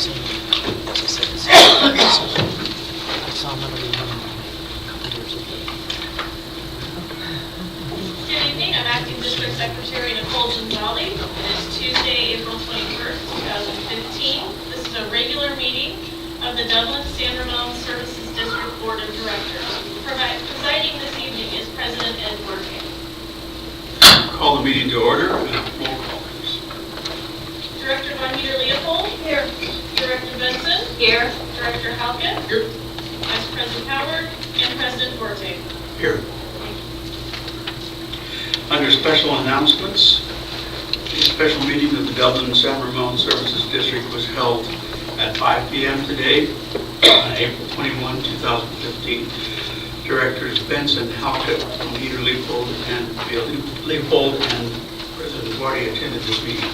Good evening. I'm Acting District Secretary Nicole Gonzalez. It is Tuesday, April 21st, 2015. This is a regular meeting of the Dublin San Ramon Services District Board of Directors. Presiding this evening is President Ed Working. Call the meeting to order and roll call, please. Director Von Leopold. Here. Director Benson. Here. Director Halkett. Here. Vice President Howard and President Duarte. Here. Under special announcements, a special meeting of the Dublin San Ramon Services District was held at 5 p.m. today on April 21, 2015. Directors Benson, Halkett, Leopold, and President Duarte attended this meeting.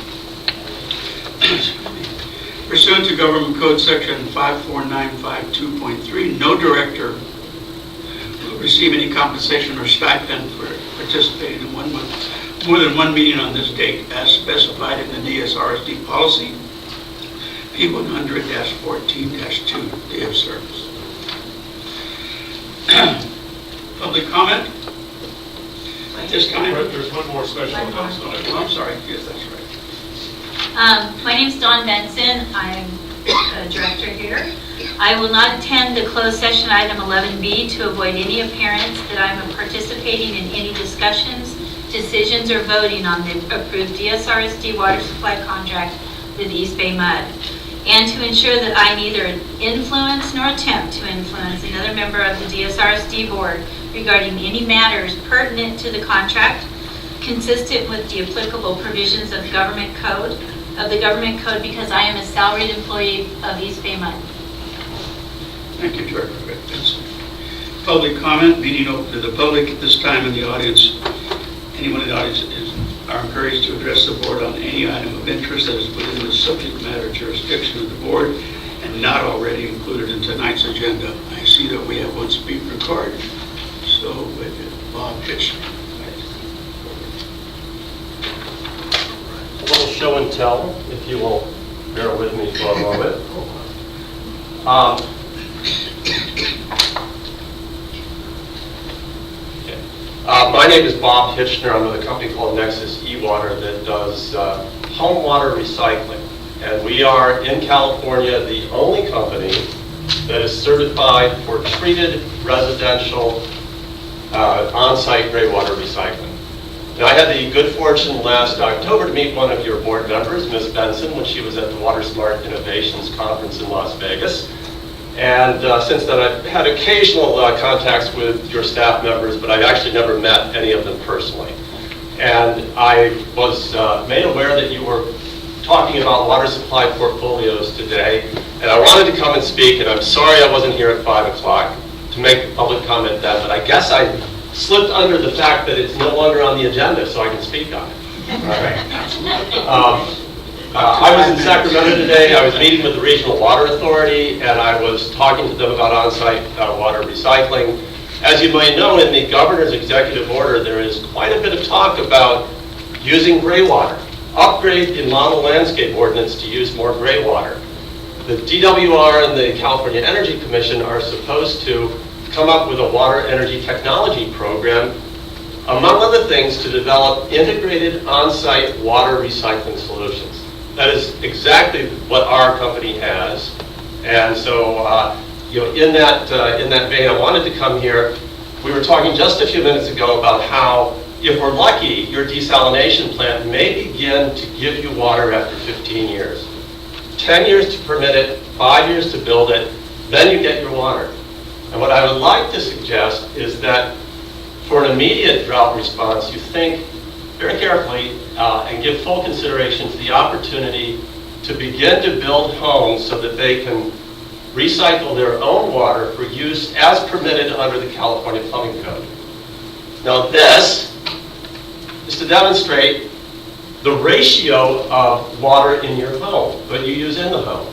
Pursuant to Government Code Section 54952.3, no director will receive any compensation or stipend for participating in more than one meeting on this date, as specified in the DSRSD policy P100-14-2, day of service. Public comment at this time? There's one more special announcement. Oh, I'm sorry. Yes, that's right. My name's Dawn Benson. I'm a director here. I will not attend the closed session item 11B to avoid any appearance that I'm participating in any discussions, decisions, or voting on the approved DSRSD water supply contract with East Bay Mud, and to ensure that I neither influence nor attempt to influence another member of the DSRSD board regarding any matters pertinent to the contract, consistent with the applicable provisions of the government code, because I am a salaried employee of East Bay Mud. Thank you, Director Benson. Public comment, meeting open to the public at this time in the audience. Anyone in the audience are encouraged to address the board on any item of interest that is within the subject matter jurisdiction of the board and not already included in tonight's agenda. I see that we have one speaker card. So with it, Bob Kitchener. A little show and tell, if you will bear with me for a moment. My name is Bob Hitchner. I'm with a company called Nexus E-Water that does home water recycling. And we are, in California, the only company that is certified for treated residential on-site gray water recycling. Now, I had the good fortune last October to meet one of your board members, Ms. Benson, when she was at the Water Smart Innovations Conference in Las Vegas. And since then, I've had occasional contacts with your staff members, but I've actually never met any of them personally. And I was made aware that you were talking about water supply portfolios today, and I wanted to come and speak, and I'm sorry I wasn't here at 5 o'clock to make a public comment then, but I guess I slipped under the fact that it's no longer on the agenda, so I can speak on it. All right. I was in Sacramento today. I was meeting with the Regional Water Authority, and I was talking to them about on-site water recycling. As you might know, in the governor's executive order, there is quite a bit of talk about using gray water. Upgrade the model landscape ordinance to use more gray water. The DWR and the California Energy Commission are supposed to come up with a water energy technology program, among other things, to develop integrated on-site water recycling solutions. That is exactly what our company has, and so in that vein, I wanted to come here. We were talking just a few minutes ago about how, if we're lucky, your desalination plant may begin to give you water after 15 years. 10 years to permit it, 5 years to build it, then you get your water. And what I would like to suggest is that for an immediate drought response, you think very carefully and give full consideration to the opportunity to begin to build homes so that they can recycle their own water for use as permitted under the California Plumbing Code. Now this is to demonstrate the ratio of water in your home, that you use in the home.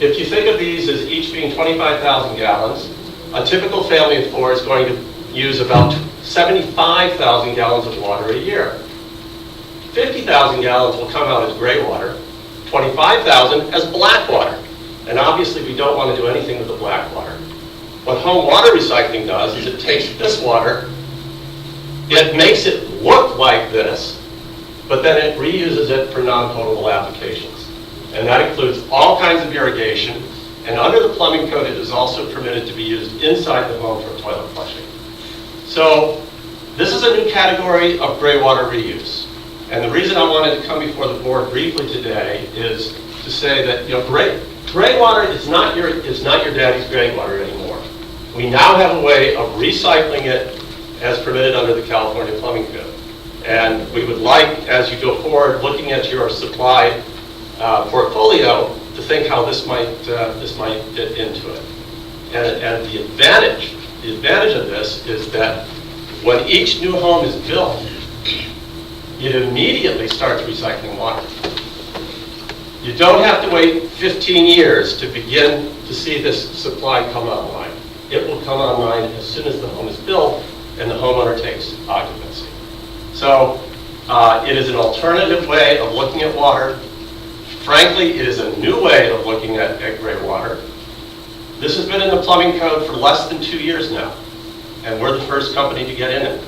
If you think of these as each being 25,000 gallons, a typical family of four is going to use about 75,000 gallons of water a year. 50,000 gallons will come out as gray water, 25,000 as black water. And obviously, we don't want to do anything with the black water. What home water recycling does is it takes this water, it makes it look like this, but then it reuses it for non-potable applications. And that includes all kinds of irrigation, and under the plumbing code, it is also permitted to be used inside the home for toilet flushing. So this is a new category of gray water reuse. And the reason I wanted to come before the board briefly today is to say that, gray water is not your daddy's gray water anymore. We now have a way of recycling it as permitted under the California Plumbing Code. And we would like, as you go forward, looking at your supply portfolio, to think how this might fit into it. And the advantage of this is that when each new home is built, it immediately starts recycling water. You don't have to wait 15 years to begin to see this supply come online. It will come online as soon as the home is built and the homeowner takes occupancy. So it is an alternative way of looking at water. Frankly, it is a new way of looking at gray water. This has been in the plumbing code for less than 2 years now, and we're the first company to get in it.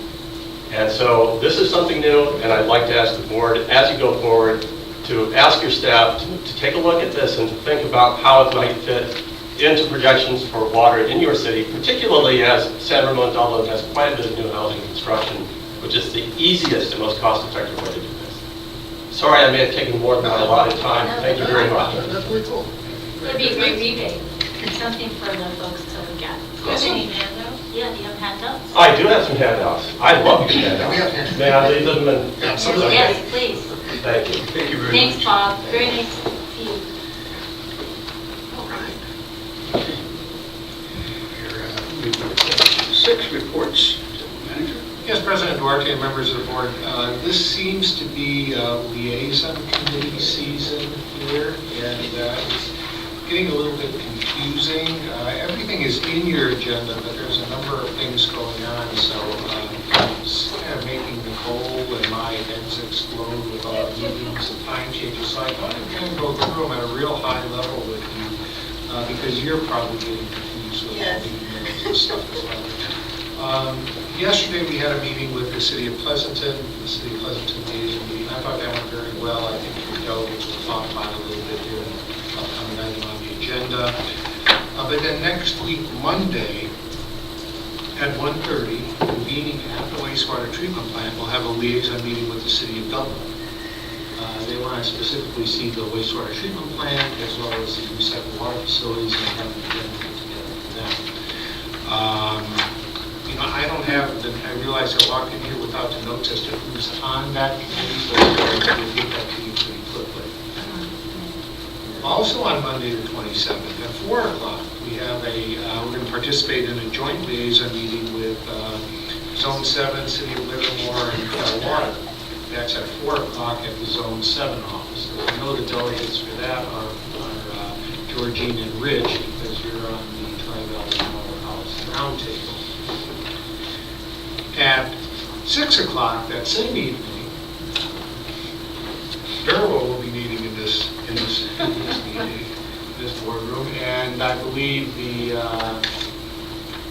And so this is something new, and I'd like to ask the board, as you go forward, to ask your staff to take a look at this and to think about how it might fit into projections for water in your city, particularly as San Ramon Dublin has quite a bit of new housing construction, which is the easiest and most cost-effective way to do this. Sorry, I may have taken more than a lot of time. Thank you very much. That's really cool. It'd be a great rebate, and something for the folks to look at. Any handouts? Yeah, do you have handouts? I do have some handouts. I love your We have handouts. handouts. May I leave them? And Absolutely. Yes, please. thank you. Thank you very Thanks, much. Bob. Very nice to see you. All right. Six reports. Manager? Yes, President Duarte and members of the board, this seems to be a liaison committee season here, and it's getting a little bit confusing. Everything is in your agenda, but there's a number of things going on, so it's kind of making Nicole and my heads explode with all the meetings and time changes. So I thought I'd kind of go through them at a real high level with you, because you're probably getting confused with all the emails and stuff as well. Yesterday, we had a meeting with the City of Pleasanton, the City of Pleasanton liaison meeting. I thought that went very well. I think the delegates will talk about it a little bit here in the upcoming item on the agenda. But then next week, Monday, at 1:30, convening at the wastewater treatment plant, we'll have a liaison meeting with the City of Dublin. They want to specifically see the wastewater treatment plant as well as the recycled water facilities and have an agenda put together for them. I don't have, I realize I walked in here without the notes as to who's on that committee, so I'll get that to you pretty quickly. Also on Monday the 27th at 4 o'clock, we have we're going to participate in a joint liaison meeting with Zone 7, City of Livermore, and Cal Water. That's at 4 o'clock at the Zone 7 office. I know the delegates for that are Georgine and Rich, because you're on the Tri-Valley Water House Roundtable. At 6 o'clock that same evening, Darrell will be meeting in this meeting, this boardroom, and I believe the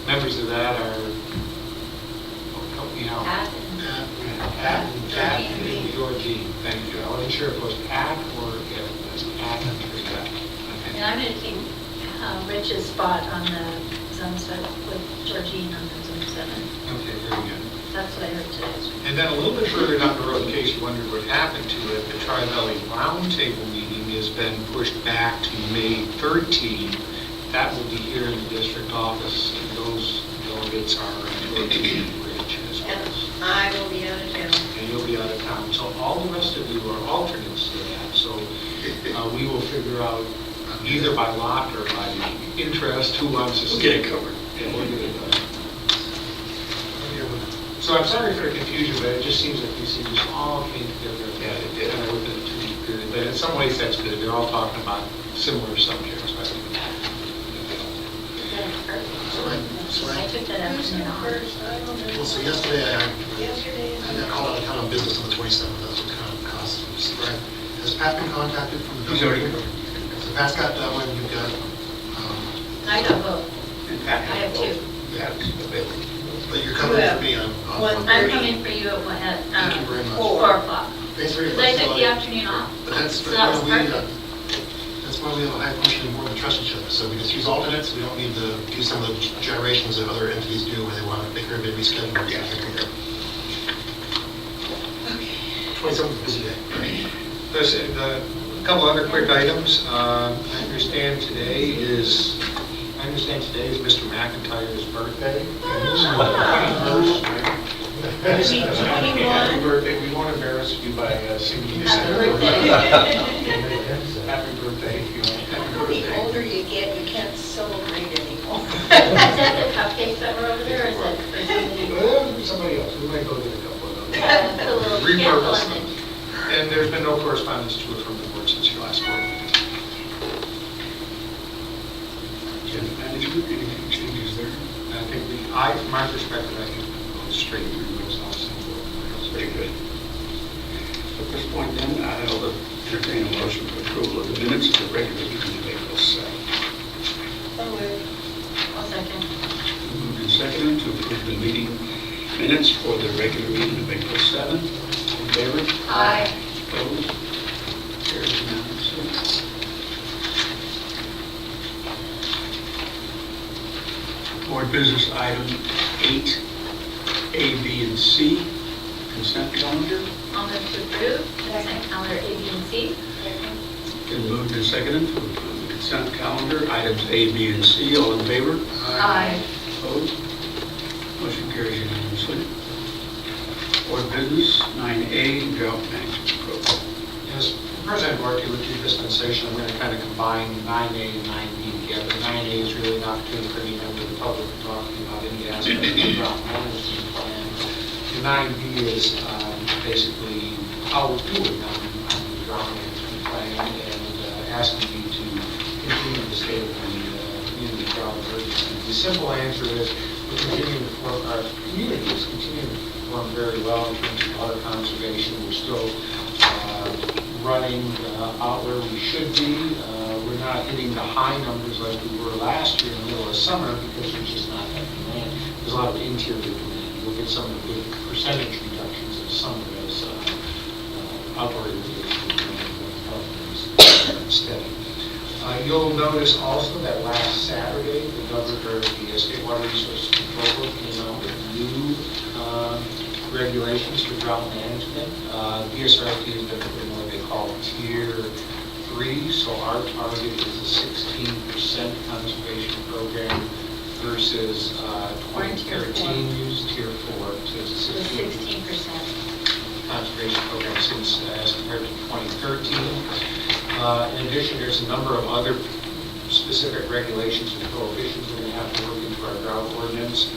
members of that are, help me out. Pat and Georgine. Thank you. I wasn't sure if it was Pat or if it was Pat and Pat. And I'm going to take Rich's spot on the Zone 7 with Georgine on the Zone 7. Okay, very good. That's what I heard today. And then a little bit further down the road, in case you wondered what happened to it, the Tri-Valley Roundtable meeting has been pushed back to May 13th. That will be here in the district office. Those delegates are Georgine and Rich as well. I will be out of town. And you'll be out of town. So all the rest of you are alternates to that. So we will figure out either by lot or by interest who wants to We'll stay. get it covered. Yeah, we'll get it done. So I'm sorry for the confusion, but it just seems like these things all came together kind of within a 2-week period. But in some ways, that's good. They're all talking about similar subjects. But I took that out from the Well, so yesterday I Yesterday. called out of town on business on the 27th. That's what kind of caused some spread. As Pat Pat been contacted from the... He's already- So Pat's got that one, you've got, I got both. And Pat I have has two. both. Pat's available. but you're coming in for me on... One. I'm coming for you at Thank you very much. 4 o'clock. Thanks very Because much. I took the afternoon off. But that's So that was why we, perfect. that's why we have a high functioning board that trust each other. So we just use alternates, we don't need to do some of the generations that other entities do where they want to make everybody reschedule. Yeah. 27th, busy day. There's a couple other quick items. I understand today is Mr. McIntyre's birthday. Is he 21? Happy birthday. We won't embarrass you by singing this. Happy birthday. Happy birthday. Happy The birthday. older you get, you can't celebrate anymore. Is that the cupcakes that were over there, or is that for somebody? Somebody else. We might go get a couple of those. Put a little candle Repurpose in them. it. And there's been no correspondence to it from the board since your last board meeting. Agenda management, anything changes there? I think from my perspective, I think we'll go straight through those also. That's very good. At this point then, I'll entertain a motion for approval of the minutes of the regular meeting of April 7th. I'll second. Moved and seconded to approve the meeting minutes for the regular meeting of April 7th. In favor? Aye. Opposed? Carries unanimously. Board business item 8, A, B, and C, consent calendar. I'll move to approve consent calendar A, B, and C. Been moved and seconded to approve the consent calendar, items A, B, and C. All in favor? Aye. Opposed? Motion carries unanimously. Board business 9A, drought management program. Yes, President Borky, with your dispensation, I'm going to kind of combine 9A and 9B together. 9A is really an opportunity for any member of the public to talk about any aspect of the drought management plan. And 9B is basically how we're doing on the drought management plan and asking you to continue the state of the community drought emergency. The simple answer is we're continuing to perform, our community is continuing to perform very well in terms of water conservation. We're still running out where we should be. We're not hitting the high numbers like we were last year in the middle of summer because there's just not that demand. There's a lot of interior demand. We'll get some of the big percentage reductions of some of those outdoor irrigation demand steady. You'll notice also that last Saturday, the governor of the State Water Resources Control Board came out with new regulations for drought management. DSRSD has been putting what they call Tier 3, so our target is a 16% conservation program versus 2013 used Tier 4, so it's a 16%. conservation program since as compared to 2013. In addition, there's a number of other specific regulations and prohibitions that we have to work into our drought ordinance.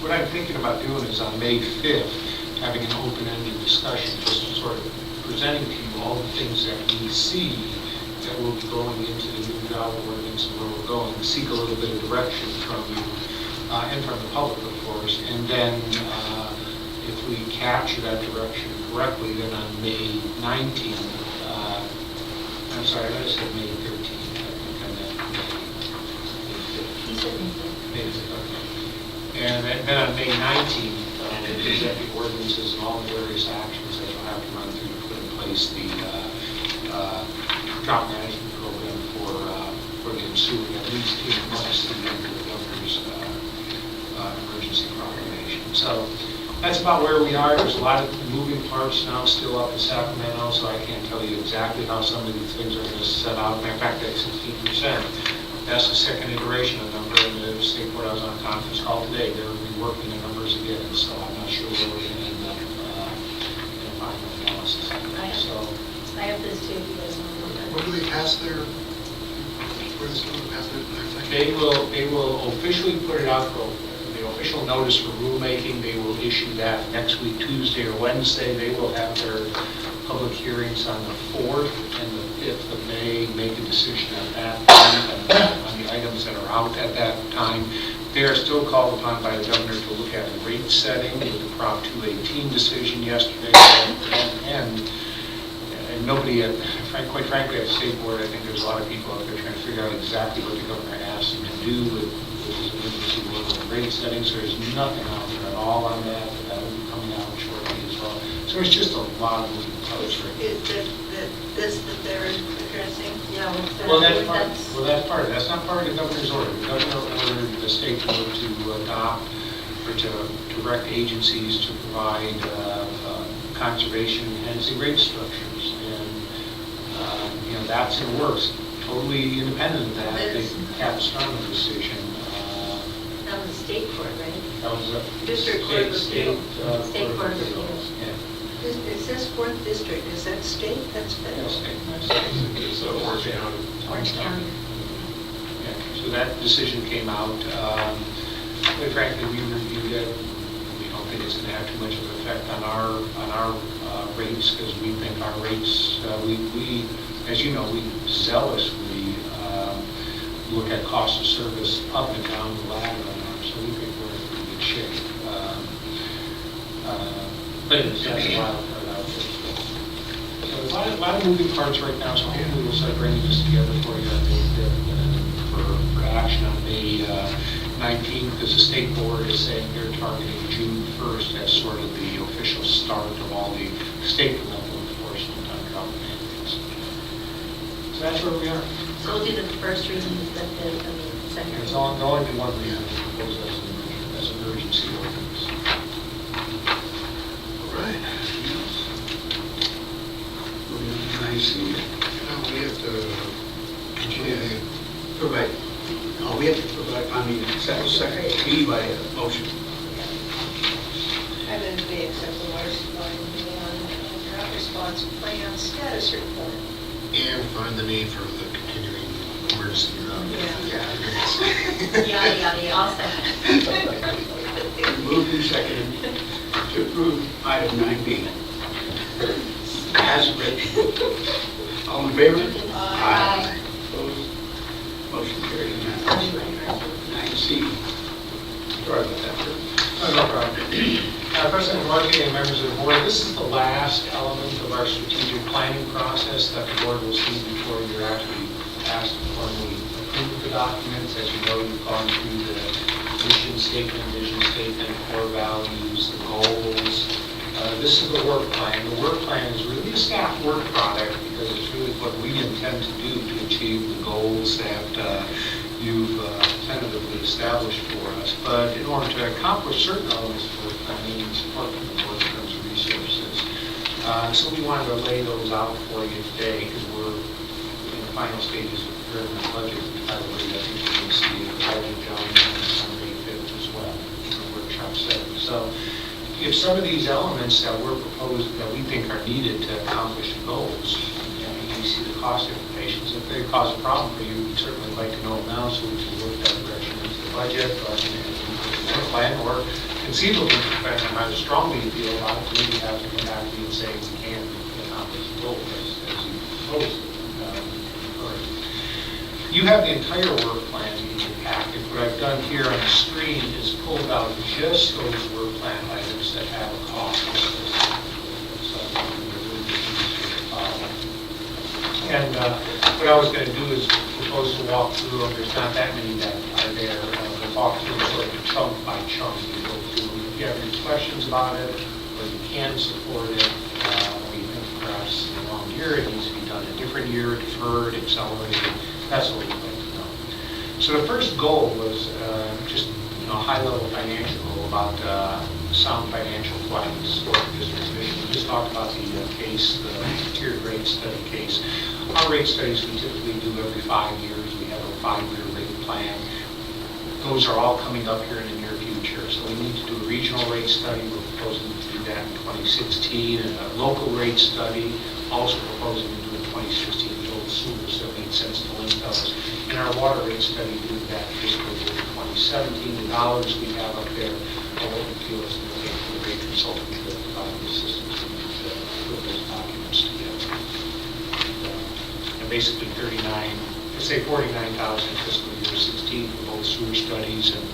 What I'm thinking about doing is on May 5th, having an open-ended discussion, just sort of presenting to you all the things that we see that will be going into the new drought ordinance and where we're going, seek a little bit of direction from you and from the public, of course. And then if we capture that direction correctly, then on May 19th, I'm sorry, I said May 13th. I think I meant You said May 5th, okay. And then on May 19th, we'll present the ordinances and all the various actions that you'll have to run through to put in place the drought management program for the ensuing at least 8 months to the end of the governor's emergency proclamation. So that's about where we are. There's a lot of moving parts now still up in Sacramento, so I can't tell you exactly how some of these things are going to set out. Matter of fact, that 16%, that's the second iteration of the number. And the state board, I was on a conference call today, they're reworking the numbers again, so I'm not sure where we're going to end up in a final analysis. So I have this too, if you guys want to look at it. When do they pass their, where is it going to pass their thing? they will officially put it out for the official notice for rulemaking. They will issue that next week, Tuesday or Wednesday. They will have their public hearings on the 4th and the 5th of May, make a decision at that time on the items that are out at that time. They are still called upon by the governor to look at rate setting with the Prop 218 decision yesterday, and nobody, quite frankly, at the state board, I think there's a lot of people out there trying to figure out exactly what the governor asked them to do with this emergency level of rate setting, so there's nothing out there at all on that, but that will be coming out shortly as well. So it's just a lot of moving parts right now. Is this that they're addressing? Yeah. Well, that's part of it. That's not part of the governor's order. The governor ordered the state board to adopt or to direct agencies to provide conservation enhancing rate structures. And, that's in the works. Totally independent of that, the capstone decision. That was a state court, right? That was a District Court of state Appeals. State Court of Appeals. Yeah. It says 4th District, is that state? That's federal. It's Orange County. Orange County. Yeah, so that decision came out. Quite frankly, we reviewed it. We don't think it's going to have too much of an effect on our rates, because we think our rates, we, as you know, we zealously look at cost of service up and down the ladder on ours, so we think we're in pretty good shape. But it's that's a wild card out there. So a lot of moving parts right now, so hopefully we'll start bringing this together for you on May 5th and for action on May 19th, because the state board is saying they're targeting June 1st as sort of the official start of all the state level enforcement on drought mandates. So that's where we are. So we'll do the first reading, the second. There's only been one reason to propose as an emergency ordinance. All right. Anything else? Moving on to IC. We have to continue the Provide, we have to provide, second, B by motion. I move we accept the water supply and drought response plan status report. and find the need for the continuing emergency. Yeah. Yada, yada, yada. I'll second. Moved and seconded to approve item 9B. As written. All in favor? Aye. Opposed? Motion carried unanimously. 9C. Sorry about that, Bert. No problem. President Markey and members of the board, this is the last element of our strategic planning process that the board will see before you're actually asked to formally approve the documents. As you know, you've gone through the mission statement, vision statement, core values, the goals. This is the work plan. The work plan is really a staff work product because it's really what we intend to do to achieve the goals that you've tentatively established for us. But in order to accomplish certain elements of work plan, we need support from the board in terms of resources. So we wanted to lay those out for you today because we're in the final stages of preparing the budget. By the way, I think you can see the budget John on May 5th as well, in the workshop setting. So if some of these elements that we're proposing that we think are needed to accomplish the goals, you see the cost implications. If they cause a problem for you, we'd certainly like to know now so we can work that direction into the budget or into the work plan, or conceivably, depending on how strongly you feel about it, maybe have to come back to you and say we can't accomplish the goal as you proposed. You have the entire work plan in your packet. What I've done here on the screen is pulled out just those work plan items that have a cost associated with them. So and what I was going to do is propose to walk through them. There's not that many that are there. We'll walk through them sort of chunk by chunk. You go through. If you have any questions about it, or you can support it, or you think perhaps in the wrong year it needs to be done a different year, deferred, accelerated. That's what we'd like to know. So the first goal was just a high-level financial goal about sound financial flights for the district's mission. We just talked about the case, the tiered rate study case. Our rate studies we typically do every 5 years. We have a 5-year rate plan. Those are all coming up here in the near future. So we need to do a regional rate study. We're proposing to do that in 2016. And a local rate study, also proposing to do in 2016. Sooner, so it made sense to link those. In our water rate study, we did that fiscal year 2017. The dollars we have up there are what we feel is going to take for the rate consultant to provide the assistance we need to put those documents together. And basically 49,000 fiscal year 16 for both sewer studies and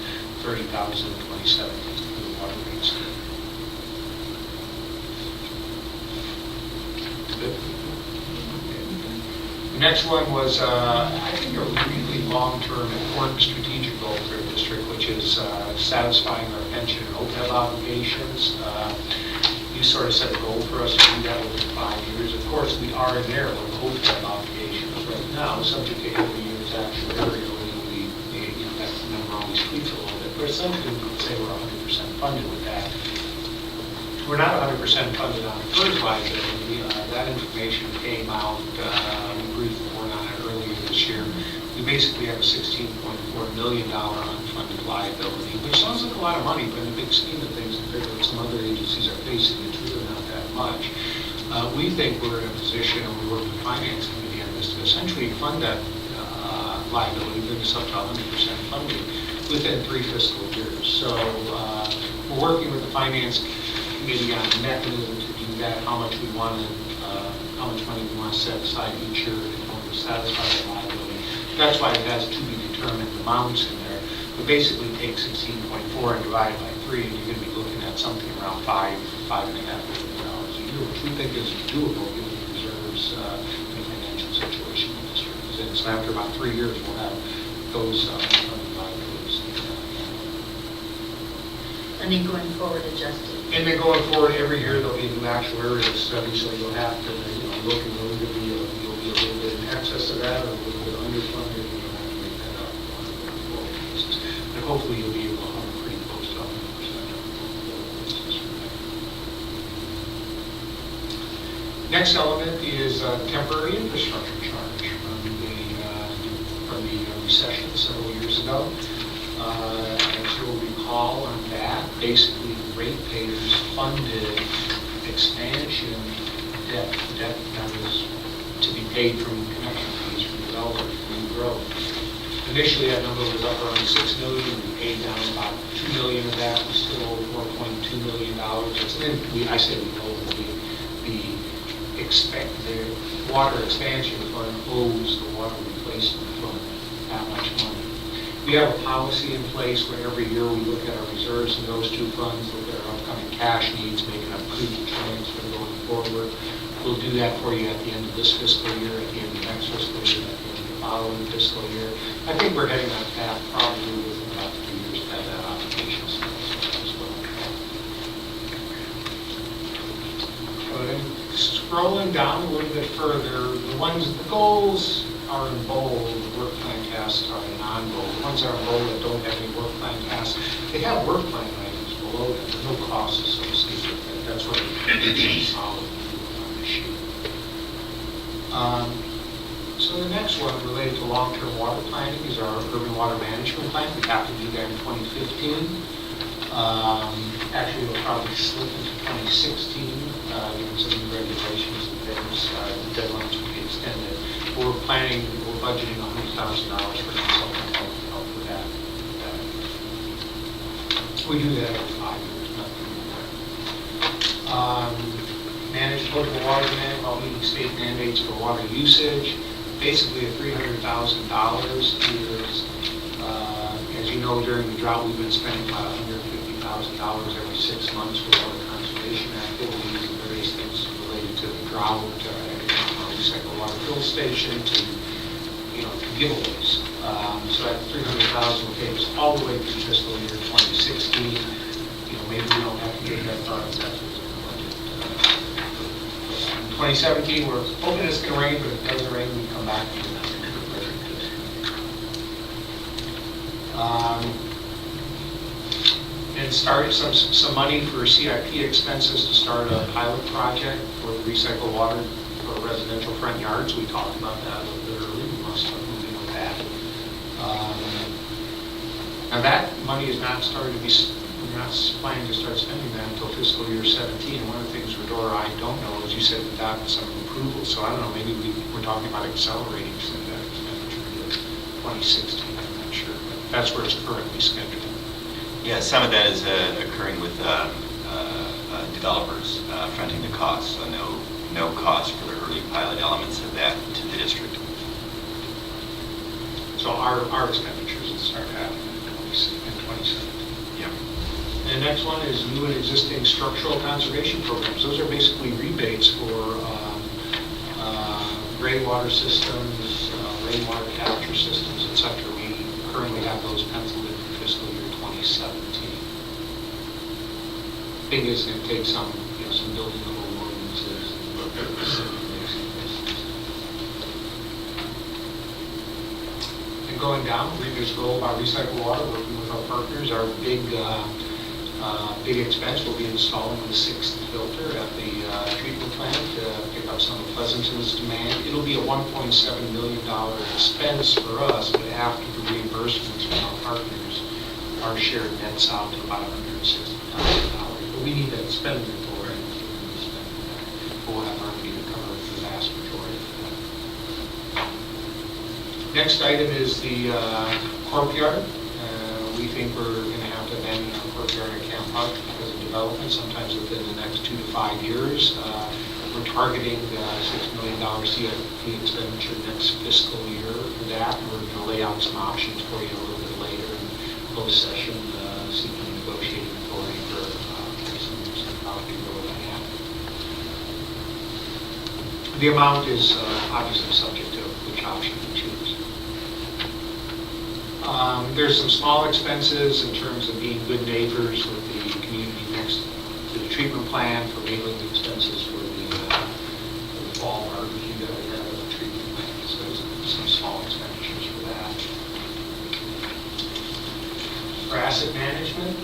30,000 in 2017 for the water rate study. Good. The next one was, I think, a really long-term important strategic goal for the district, which is satisfying our pension and OPEB obligations. You sort of set a goal for us to do that within 5 years. Of course, we are in there with OPEB obligations right now, subject to every year's actuarially, that number always tweaks a little bit. But essentially, we could say we're 100% funded with that. We're not 100% funded on the first liability. That information came out, we briefed the board on it earlier this year. We basically have a $16.4 million unfunded liability, which sounds like a lot of money, but in the big scheme of things, compared to what some other agencies are facing, it's really not that much. We think we're in a position, and we work with the Finance Committee on this, to essentially fund that liability, bring us up to 100% funding within 3 fiscal years. So we're working with the Finance Committee on a mechanism to do that, how much we want to, how much money we want to set aside each year in order to satisfy the liability. That's why it has to be determined amounts in there. But basically take 16.4 and divide it by 3, and you're going to be looking at something around $5.5 million a year, which we think is doable given the reserves and the financial situation in the district. And so after about 3 years, we'll have those unfunded liabilities. And then going forward, adjusted. And then going forward, every year there'll be a new actuarial study, so you'll have to, look and you'll be a little bit in excess of that, or a little bit underfunded, and you'll have to make that up on a going forward basis. And hopefully you'll be able to hover pretty close to 100% on a going basis from there. Next element is temporary infrastructure charge from the recession several years ago. As you'll recall on that, basically the ratepayers funded expansion debt that was to be paid from connection fees from developers for new growth. Initially, that number was up around $6 million. We paid down about $2 million of that. We still owe $4.2 million. I say we owe the water expansion fund owes the water replacement fund that much money. We have a policy in place where every year we look at our reserves in those two funds, look at our upcoming cash needs, make an approved transfer going forward. We'll do that for you at the end of this fiscal year, at the end of next fiscal year, at the end of the following fiscal year. I think we're heading on path probably within about 3 years to have that obligation satisfied as well. But scrolling down a little bit further, the goals are in bold, the work plan tasks are in non-bold. The ones that are in bold that don't have any work plan tasks, they have work plan items below them. There's no cost associated with that. That's what it's solid on this sheet. So the next one related to long-term water planning is our urban water management plan. We have to do that in 2015. Actually, it'll probably slip into 2016, given some new regulations and things. The deadlines will be extended. We're budgeting $100,000 for consultant help with that. We do that every 5 years, nothing more. Manage potable water demand while meeting state mandates for water usage. Basically, $300,000 is, as you know, during the drought, we've been spending about $150,000 every 6 months for water conservation activities and various things related to the drought, recycle water fill station to giveaways. So that $300,000 will take us all the way through fiscal year 2016. Maybe we don't have to get that far, if that's what's in the budget. In 2017, we're hoping it's going to rain, but if it doesn't rain, we come back to it. And start some money for CIP expenses to start a pilot project for recycled water for residential front yards. We talked about that a little bit earlier. We must start moving on that. Now that money is not starting to be, we're not planning to start spending that until fiscal year 17. One of the things, Redora, I don't know, is you said we got some approval, so I don't know, maybe we're talking about accelerating some of that expenditure to 2016, I'm not sure. But that's where it's currently scheduled. Yeah, some of that is occurring with developers fronting the cost, so no cost for the early pilot elements of that to the district. So our expenditures will start happening in 2017. Yeah. And the next one is new and existing structural conservation programs. Those are basically rebates for gray water systems, rainwater capture systems, et cetera. We currently have those penciled in for fiscal year 2017. Thing is, it takes some building code ordinances and going down, there's a goal about recycled water, working with our partners. Our big expense will be installing the 6th filter at the treatment plant to pick up some of Pleasanton's demand. It'll be a $1.7 million expense for us, but after the reimbursements from our partners, our share nets out to about $160,000. But we need that spending for it. But we'll have our money to cover the vast majority of that. Next item is the courtyard. We think we're going to have to abandon our courtyard at Camp Park because of development, sometimes within the next 2 to 5 years. We're targeting $6 million CIP expenditure next fiscal year for that. And we're going to lay out some options for you a little bit later in closed session, seeking negotiating authority for some property road on that. The amount is obviously subject to which option we choose. There's some small expenses in terms of being good neighbors with the community next to the treatment plant, for mailing the expenses for the fall barbecue that we have at the treatment plant. So there's some small expenditures for that. For asset management,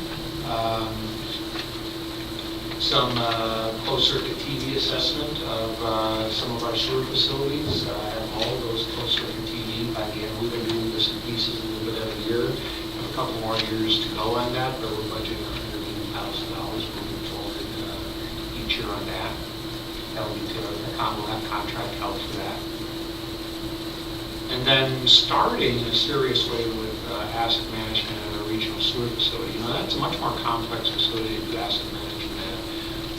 some closed-circuit TV assessment of some of our sewer facilities. Have all of those closed-circuit TV by the end. We've been doing this in pieces a little bit every year. We have a couple more years to go on that, but we're budgeting $180,000 moving forward each year on that. That'll be to we'll have contract help for that. And then starting in a serious way with asset management at a regional sewer facility. That's a much more complex facility to do asset management.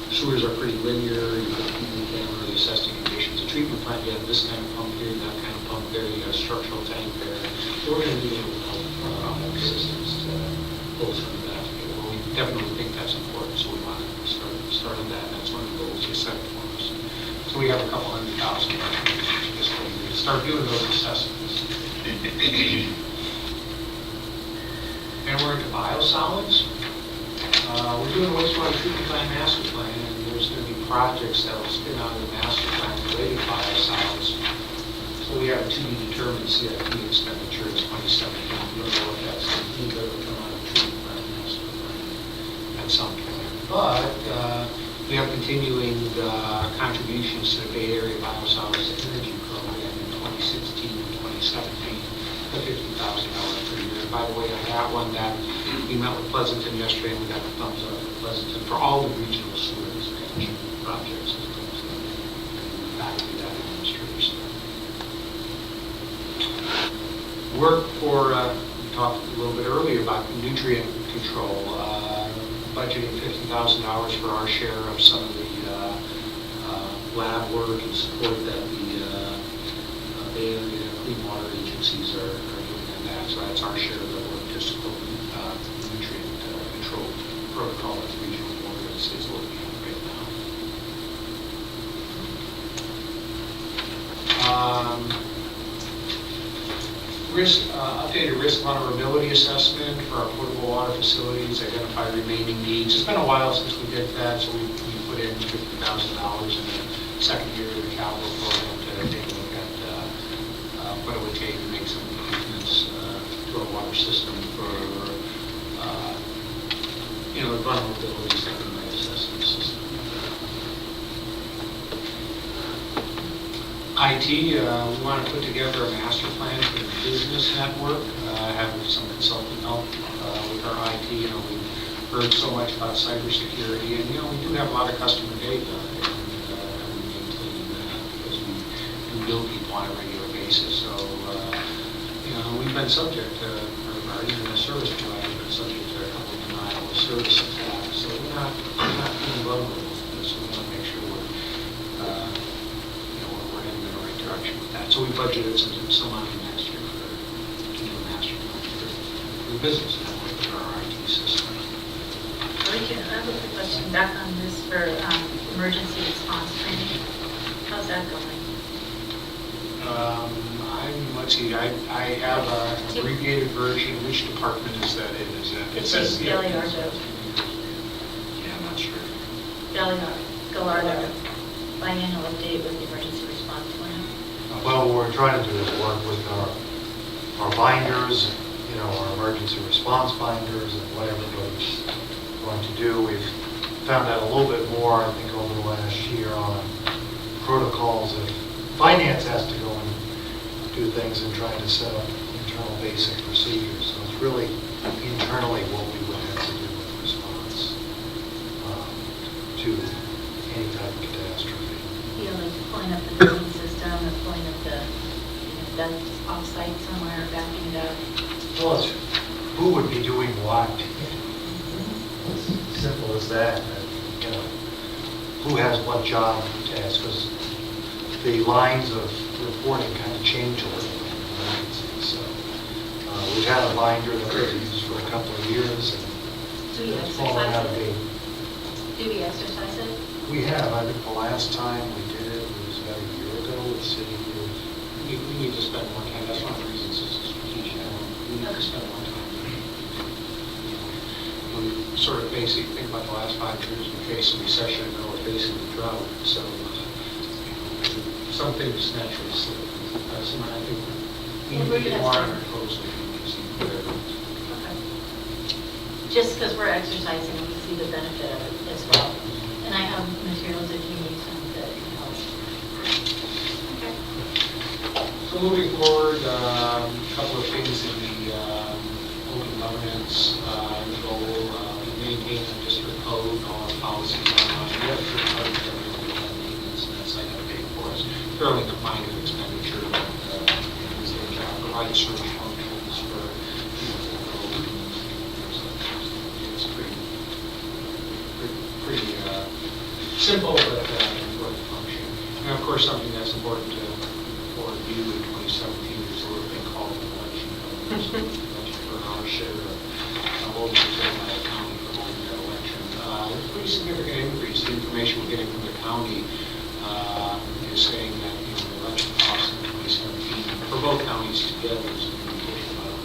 Sewers are pretty linear. You can't really assess the conditions. A treatment plant, you have this kind of pump here, that kind of pump there, you got a structural tank there. So we're going to need help systems to pull some of that together. Well, we definitely think that's important, so we want to start on that. That's one of the goals we set for us. So we have a couple $100,000 to start doing those assessments. And we're into biosolids. We're doing a wastewater treatment plant master plan, and there's going to be projects that will spin out of the master plan related to biosolids. So we have a to-be-determined CIP expenditure in 2017. We don't know what that's going to be, but it will come out of the treatment plant master plan at some point. But we have continuing contributions to the Bay Area Biosolids Energy Program in 2016 and 2017, the $50,000 per year. And by the way, on that one, we met with Pleasanton yesterday, and we got the thumbs up for Pleasanton for all the regional sewer expansion projects and things like that. Back to that administration. Work for, we talked a little bit earlier about nutrient control, budgeting $50,000 for our share of some of the lab work and support that the Bay Area Clean Water agencies are doing on that. So that's our share of the work, just to nutrient control protocol that the regional board is looking at right now. Updated risk vulnerability assessment for our potable water facilities, identify remaining needs. It's been a while since we did that, so we put in $50,000 in the second year of the capital program to take a look at what it would take to make some improvements to our water system for the vulnerabilities that we might assess in the system. IT, we want to put together a master plan for the business network, having some consultant help with our IT. We've heard so much about cybersecurity, and we do have a lot of customer data, and we maintain that because we build people on a regular basis. So, we've been subject to, or even a service provider has been subject to a couple of denial of service attacks. So we're not being vulnerable to this. We want to make sure we're heading in the right direction with that. So we budgeted some money next year for a master plan for the business network for our IT system. I have a quick question back on this for emergency response training. How's that going? Let's see, I have an abbreviated version. Which department is that in? Is that? It says Gallardo. Yeah, I'm not sure. Gallardo, biannual update with the emergency response plan. Well, what we're trying to do is work with our binders, our emergency response binders and what everybody's going to do. We've found out a little bit more, I think, over the last year on protocols. If finance has to go and do things and trying to set up internal basic procedures. So it's really internally what we would have to do with response to any type of catastrophe. Yeah, like pulling up the building system or pulling up the, that's off-site somewhere, backing it up. Well, it's who would be doing what? It's simple as that. Who has what job task? Because the lines of reporting kind of change a little bit. So we've had a binder that we've used for a couple of years, and Do we it's fallen out of exercise date. it? Do we exercise it? We have. I think the last time we did it was about a year ago with City News. We need to spend more time. That's one of the reasons it's strategic. We need to spend more time. We sort of basically think about the last 5 years, we faced a recession and now we're facing a drought. So some things naturally slip. I think we need to get more on our toes. Okay. Just because we're exercising, we see the benefit of it as well. And I have materials if you need some that can help. Okay. So moving forward, a couple of things in the open governance goal, maintain the district code, all our policies online. We have to charge maintenance, and that's like a big for us. Fairly defined expenditure, but they provide search functions for the code. It's pretty simple, but important function. And of course, something that's important for you in 2017 is a little thing called an election. Election for our share of what we return by the county for holding that election. There's a pretty significant increase. The information we're getting from the county is saying that the election costs in 2017 for both counties together is going to be about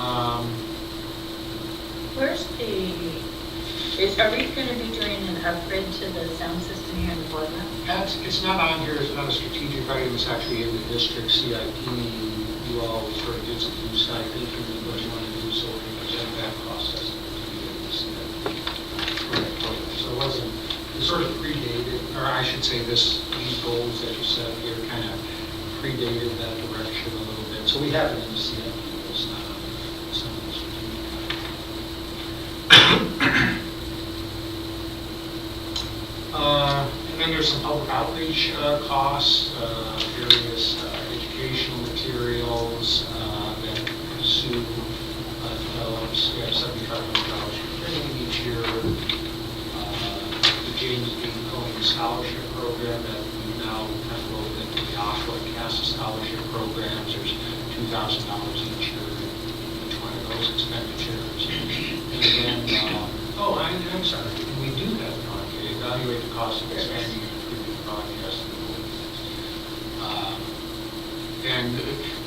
$130,000. Where's are we going to be doing an upgrade to the sound system here in the boardroom? It's not on here, it's not a strategic item, it's actually in the district CIP. You all sort of did some blue sky thinking of what you want to do, so we can present that process to the CIP. So it wasn't, it sort of predated, or I should say these goals that you set here kind of predated that direction a little bit. So we have it in the CIP, but it's not on some of the strategic items. And then there's some public outreach costs, various educational materials that Sue develops. We have $7,500 for training each year. The James B. Cohen Scholarship Program that we've now kind of rolled into the Aqua and CASA Scholarship programs. There's $2,000 each year in each one of those expenditures. And then, I'm sorry, we do have an RFA, evaluate the cost of expanding and improving broadcast. And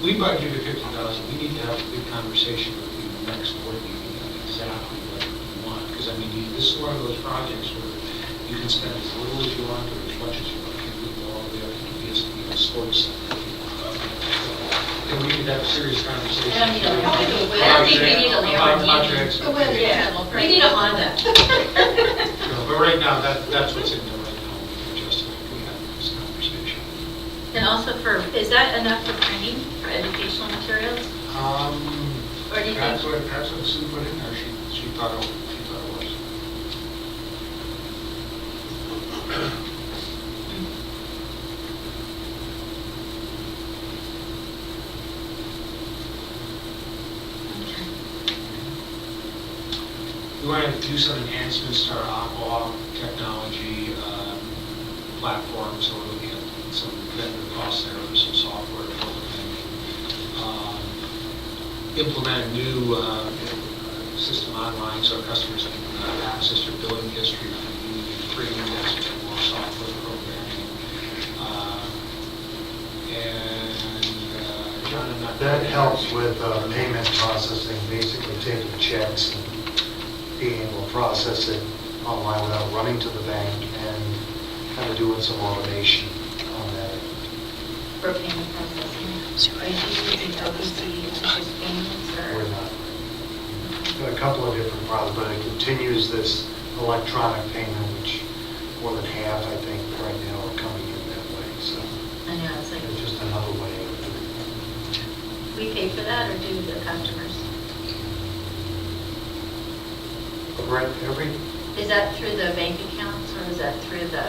we budgeted $50,000. We need to have a big conversation with you next board meeting on exactly what you want. Because this is one of those projects where you can spend as little as you want or as much as you want. You can go all the way up to the sports center. And we need to have a serious conversation. I don't think we need a Lamborghini. We need a Honda. But right now, that's what's in there right now. Just we have this conversation. And also is that enough for printing, for educational materials? Or do you That's think? what Sue put in there. She thought it was. We want to do some enhancements to our Aqua technology platform, so we're looking at some vendor costs there for some software development. Implement a new system online so our customers can access their billing history from free and more software programming. John, I'm not... That helps with payment processing, basically taking checks and being able to process it online without running to the bank and kind of doing some automation on that. For payment processing. Are you using LBC to just payments or? We're not. Got a couple of different products, but it continues this electronic payment, which more than half, I think, right now are coming in that way. So I know, it's like, it's just another way of doing it. we pay for that or do the customers? Right, Is that through the bank accounts or is that through the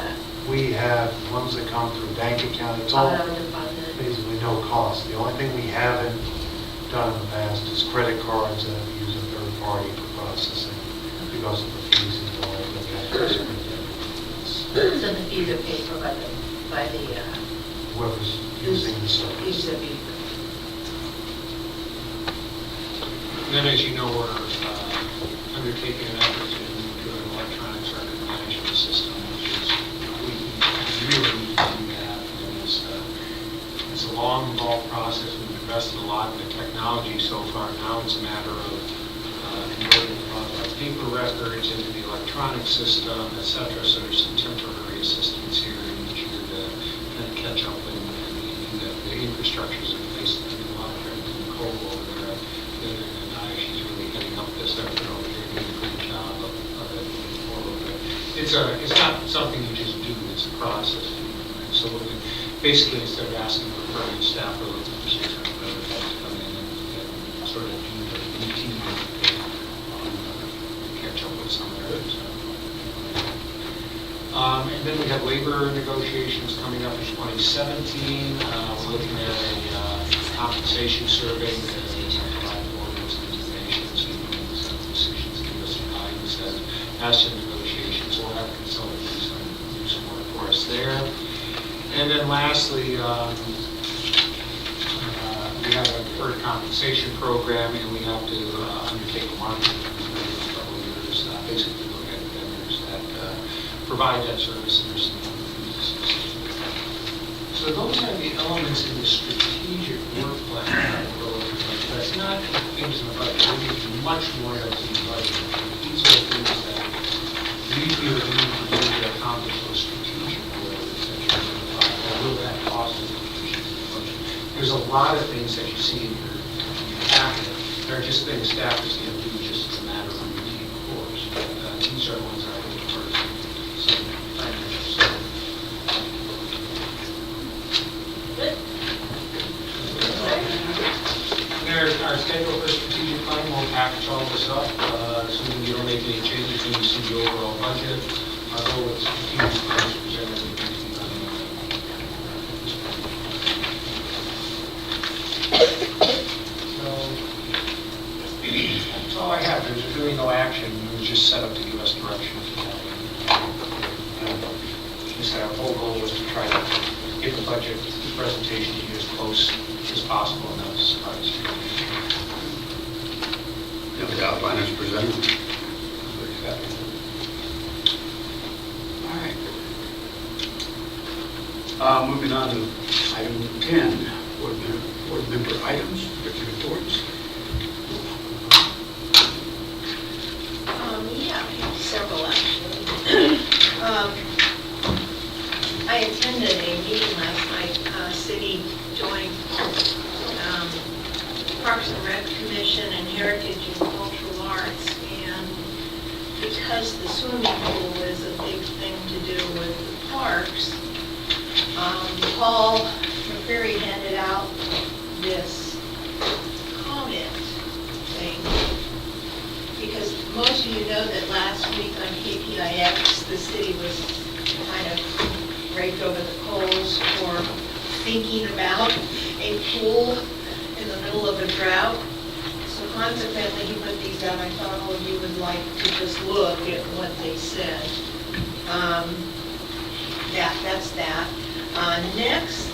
we have ones that come through bank account. It's all auto deposit? basically no cost. The only thing we haven't done in the past is credit cards that use a third party for processing because of the fees involved with that. So the fees are paid for by the Whoever's using the service. user fee. And then, as you know, we're undertaking an effort to move to an electronics record management system, which is, we really need to do that. And it's a long, involved process. We've invested a lot in the technology so far. Now it's a matter of converting a lot of our paper records into the electronic system, et cetera. So there's some temporary assistance here in each year to kind of catch up and do that. The infrastructure's in place. I mean, a lot of it in Nicole over there. She's really heading up this effort over here, doing a great job of it moving forward. But it's not something you just do, it's a process. So we're basically, instead of asking for permanent staff, we're looking for some sort of other help to come in and sort of do the routine catch up with some of that. And then we have labor negotiations coming up in 2017. We're looking at a compensation survey to provide boards and information, so we can make some decisions, give us some guidance as to negotiations. We'll have consultants do some work for us there. And then lastly, we have a deferred compensation program, and we have to undertake a market for the next couple of years, basically look at vendors that provide that service and there's some fees associated with that. So those are the elements in the strategic work plan that we're looking at. That's not things in the budget. We need much more else in the budget. These are things that we feel we need to do to accomplish those strategic goals that will have cost implications in the budget. There's a lot of things that you see in your packet. They're just things staff is going to do just as a matter of routine course. But these are the ones that I think are some financial support. Good. There's our schedule for strategic planning. We'll package all this up, assuming you don't make any changes when you see the overall budget. Our goal with strategic planning is presented in that's all I have. There's really no action. It was just set up to give us direction. Just our whole goal was to try to get the budget presentation to you as close as possible, and that was a surprise. Yeah, the outline is presented. All right. Moving on to item 10, board member items, reports. Yeah, we have several actually. I attended a meeting last night, city joined Parks and Rec Commission and Heritage and Cultural Arts, and because the swimming pool is a big thing to do with the parks, Paul McCreary handed out this comment thing, because most of you know that last week on KPIX, the city was kind of raked over the coals for thinking about a pool in the middle of a drought. So consequently, he put these down. I thought all of you would like to just look at what they said. That's that. Next,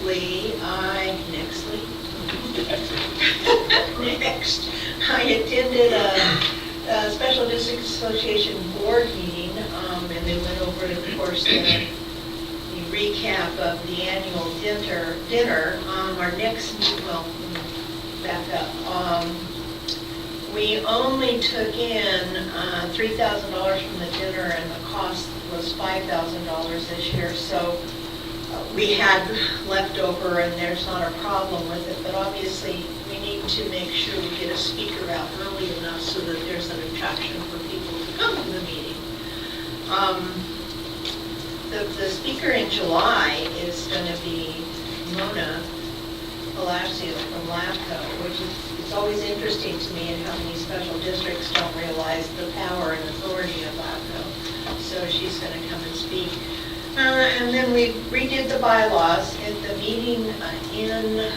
I attended Special District Association Board meeting, and they went over, of course, the recap of the annual dinner. Our next, well, back up. We only took in $3,000 from the dinner, and the cost was $5,000 this year. So we had leftover, and there's not a problem with it. But obviously, we need to make sure we get a speaker out early enough so that there's an attraction for people to come to the meeting. The speaker in July is going to be Mona Palacio from LAFCO, which is, it's always interesting to me and how many special districts don't realize the power and authority of LAFCO. So she's going to come and speak. And then we redid the bylaws at the meeting in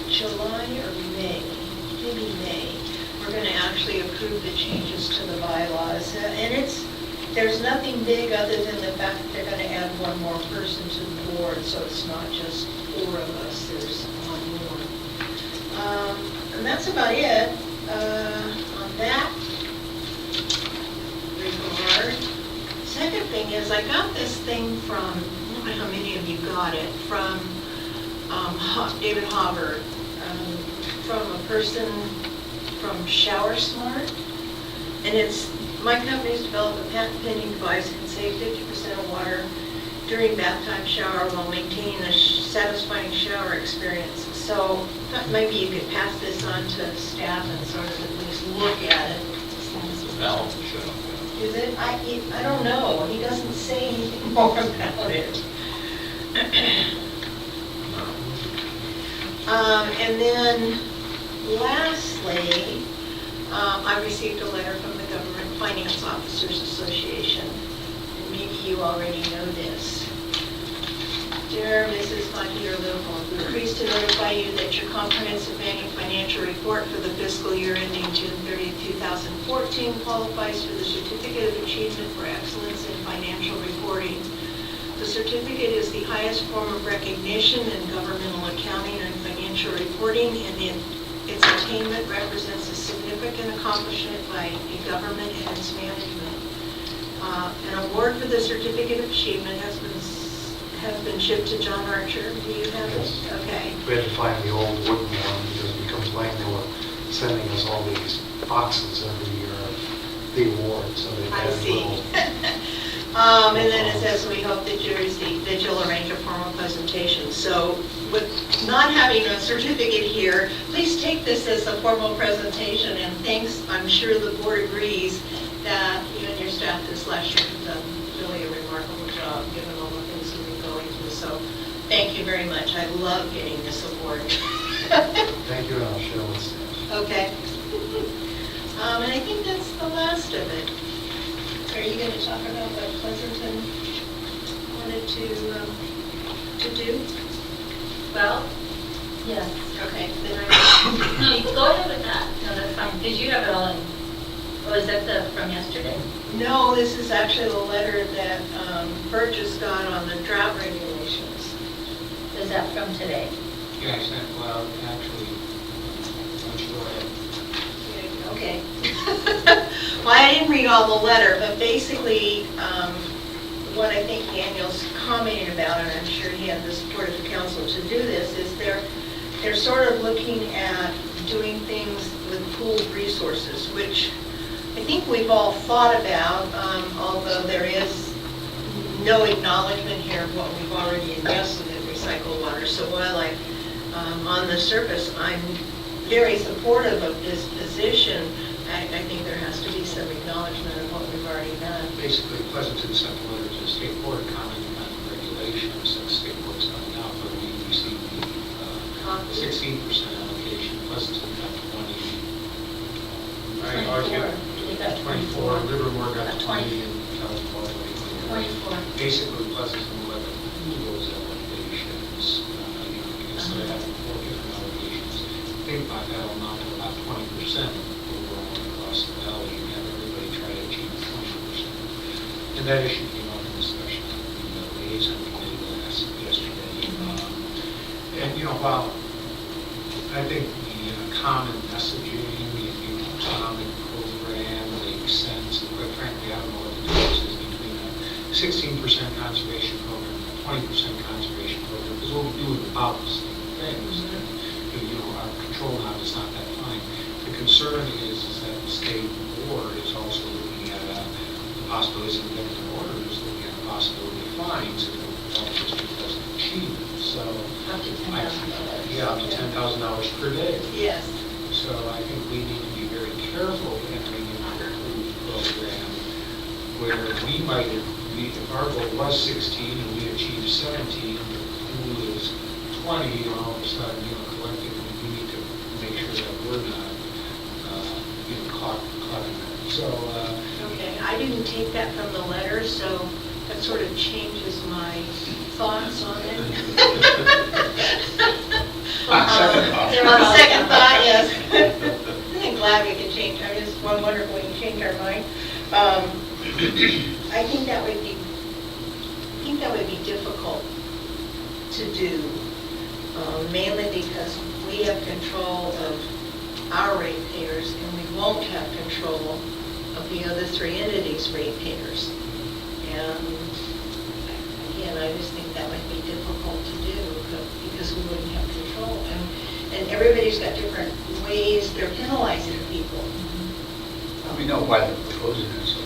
July or May, maybe May. We're going to actually approve the changes to the bylaws. And there's nothing big other than the fact that they're going to add one more person to the board, so it's not just 4 of us, there's one more. And that's about it on that regard. Second thing is, I got this thing from, I don't know how many of you got it, from David Hobber, from a person from Shower Smart. And it's, my company's developed a patent pending device that can save 50% of water during bath time shower while maintaining a satisfying shower experience. So thought maybe you could pass this on to staff and sort of at least look at it. It's a valve show. Is it? I don't know. He doesn't say anything more about it. And then lastly, I received a letter from the Government Finance Officers Association. And maybe you already know this. Dear Mrs. Fontier-Leopold, we're pleased to notify you that your comprehensive annual financial report for the fiscal year ending June 30, 2014 qualifies for the Certificate of Achievement for Excellence in Financial Reporting. The certificate is the highest form of recognition in governmental accounting and financial reporting, and its attainment represents a significant accomplishment by a government and its management. An award for the Certificate of Achievement has been shipped to John Archer. Do you have it? Yes. Okay. We had to find the old wooden one because we complained they were sending us all these boxes every year of the award, so they I had a see. little. And then it says, we hope that you'll arrange a formal presentation. So with not having a certificate here, please take this as a formal presentation, and thanks, I'm sure the board agrees that you and your staff this last year have done really a remarkable job given all the things that we've been going through. So thank you very much. I love getting this award. Thank you, and I'll share with staff. Okay. And I think that's the last of it. Are you going to talk about what Pleasanton wanted to do? Well, yes. Okay, then I, No, you can go ahead with that. No, that's fine, because you have it all in. Oh, is that from yesterday? no, this is actually the letter that Burgess got on the drought regulations. Is that from today? Yes, well, actually, why don't you go ahead? Okay. Well, I didn't read all the letter, but basically, what I think Daniel's commenting about, and I'm sure he had the support of the council to do this, is they're sort of looking at doing things with pooled resources, which I think we've all thought about, although there is no acknowledgement here of what we've already invested in recycled water. So while on the surface, I'm very supportive of this position, I think there has to be some acknowledgement of what we've already done. Basically, Pleasanton sent a letter to the state board commenting on the regulations, and the state board's coming out, but we received the 16% allocation, Pleasanton got 20. Right, ours got We got 24, Livermore got 20, 20. and Kelly Water got 24. Basically, Pleasanton will let them pool those allocations, instead of having 4 different allocations. Think about that amount of about 20% overall across the valley, and have everybody try to achieve 20%. And that issue came up in discussion in the liaison committee yesterday. And, while I think the common messaging, 16% conservation program, a 20% conservation program, because we'll be doing about the same things. Our control now is not that fine. The concern is that the state board is also looking at the possibilities of executive orders, looking at the possibility of fines if the golf district doesn't achieve it. So, Up to $10,000. yeah, up to $10,000 per day. Yes. So I think we need to be very careful entering into a cruise program where we might, if our goal was 16 and we achieved 17, the pool is 20, and all of a sudden, collectively, we need to make sure that we're not, caught in that. So, Okay, I didn't take that from the letter, so that sort of changes my thoughts on it. On second thought, yes. I'm glad we can change, I just wonder if we can change our mind. I think that would be difficult to do, mainly because we have control of our ratepayers, and we won't have control of the other three entities' ratepayers. And again, I just think that would be difficult to do because we wouldn't have control. And everybody's got different ways they're penalizing people. We know why they're proposing it, so.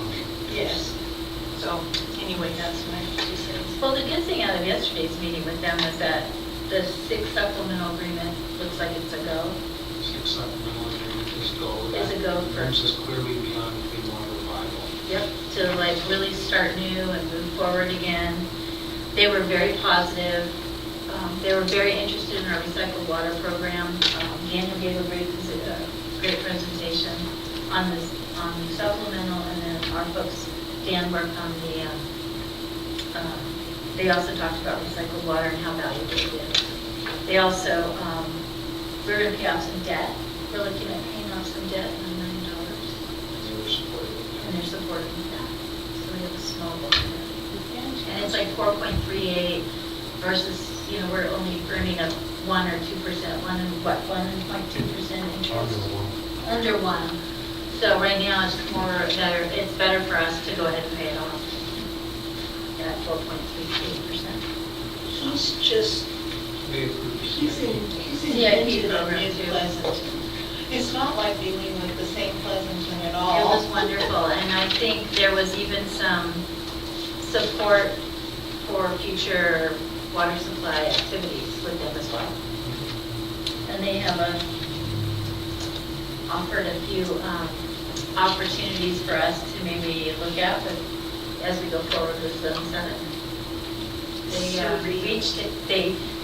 Yes. So anyway, that's my 2 cents. Well, the good thing out of yesterday's meeting with them was that the 6 supplemental agreement looks like it's a go. 6 supplemental agreement is go. Is a go for- Brings us clearly beyond clean water revival. Yep, to really start new and move forward again. They were very positive. They were very interested in our recycled water program. Daniel gave a great presentation on the supplemental, and then our folks, Dan worked on the, they also talked about recycled water and how valuable it is. They also, we're going to pay off some debt. We're looking at paying off some debt, $9 million. And they're supportive of that. So we have a small book there. And it's like 4.38 versus, we're only earning a 1 or 2%, 1.2% interest. Under 1. So right now it's better for us to go ahead and pay it off at 4.38%. He's CIP into the program, New too. Pleasanton. It's not like dealing with the same Pleasanton at It all. was wonderful, and I think there was even some support for future water supply activities with them as well. And they have offered a few opportunities for us to maybe look at as we go forward with Zone 7. They reached it.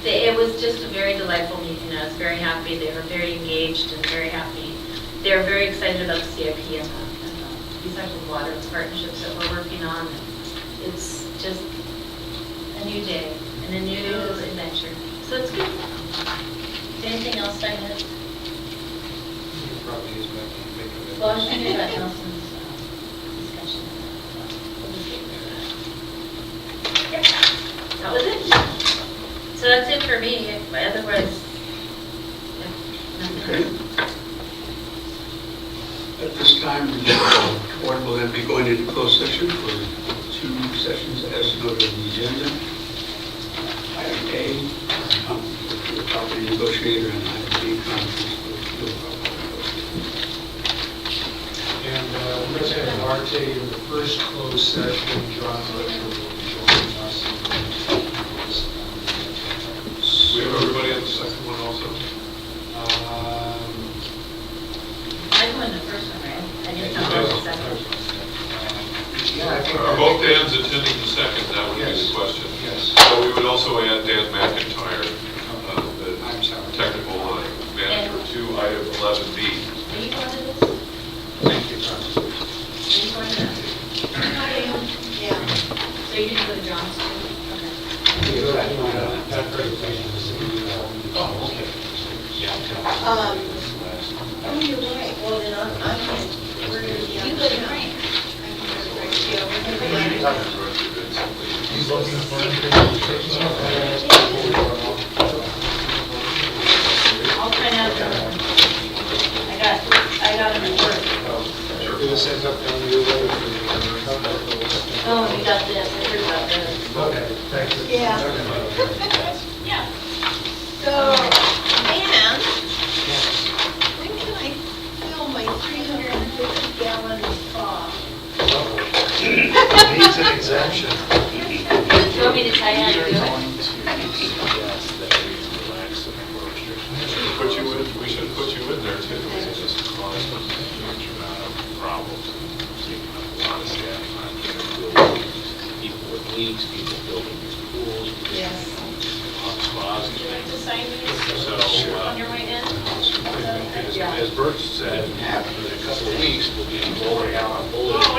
It was just a very delightful meeting. I was very happy. They were very engaged and very happy. They were very excited about the CIP and the recycled water partnerships that we're working on. It's just a new day and a new adventure. So it's good. Anything else I missed? It probably is back in the thick of it. Well, I was thinking about Nelson's discussion. Yep, that was it. So that's it for me. Otherwise, Okay. At this time, the board will then be going into closed session for 2 sessions as noted in the agenda. Item A, with the property negotiator, and item B, conference with the property negotiator. And we're going to have Marte in the first closed session. John Butcher will be joining us. We have everybody on the second one also? I go in the first one, right? I didn't know the second. Yeah, I think Are both Dan's attending the second? That would be the question. Yes. So we would also add Dan McIntyre, the I'm sorry. technical manager, to item 11B. Are you going to this? Thank you, Constance. Are you going to that? Yeah. So you're going to go to John's too? Okay. Oh, okay. Oh, you're right. Well, then we're going to be on. You go to Frank. Yeah, we're going to be on. He's looking for I'll print out I got them at work. This ends up on your way. Oh, you got this. Yeah. Yeah. So, and when can I fill my 350 gallon trough? Needs an exemption. Do you want me to tell you how to do it? Put you in, we should put you in there too. It's just caused a huge amount of problems. Taking up a lot of staff time, people with leaks, people building these pools. Yes. Spas. Would you like to sign these So, on your way in? as Bert said, in a couple of weeks, we'll be rolling out a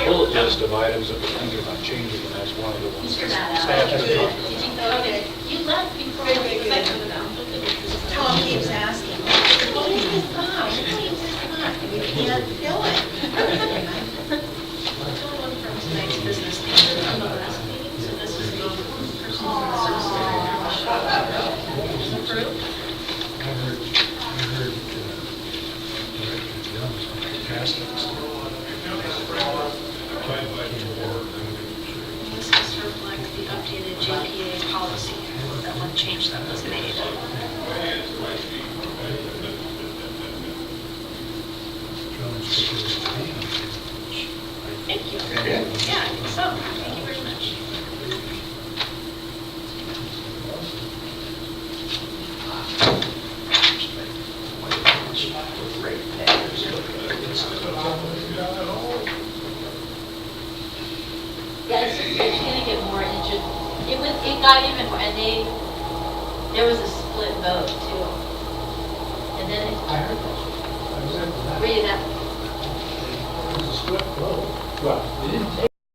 bullet list of items that we're thinking about changing, and that's one of the ones Mr. that Maddow. staff has Good. talked about. Okay. You left before Very, we very went. good. Tom keeps asking, what is this on? What is this on? We can't fill it. One from tonight's business meeting, from the last meeting, so this is the personal services. Approved? I heard Director Jones cast us. This is to reflect the updated JPA policy, that one change that was made. Thank you. Yeah, I think so. Thank you very much. Yeah, it's gonna get more, it got even more, and there was a split vote too. And then I heard that. I was at that. read it up. It was a split vote. Well, they didn't take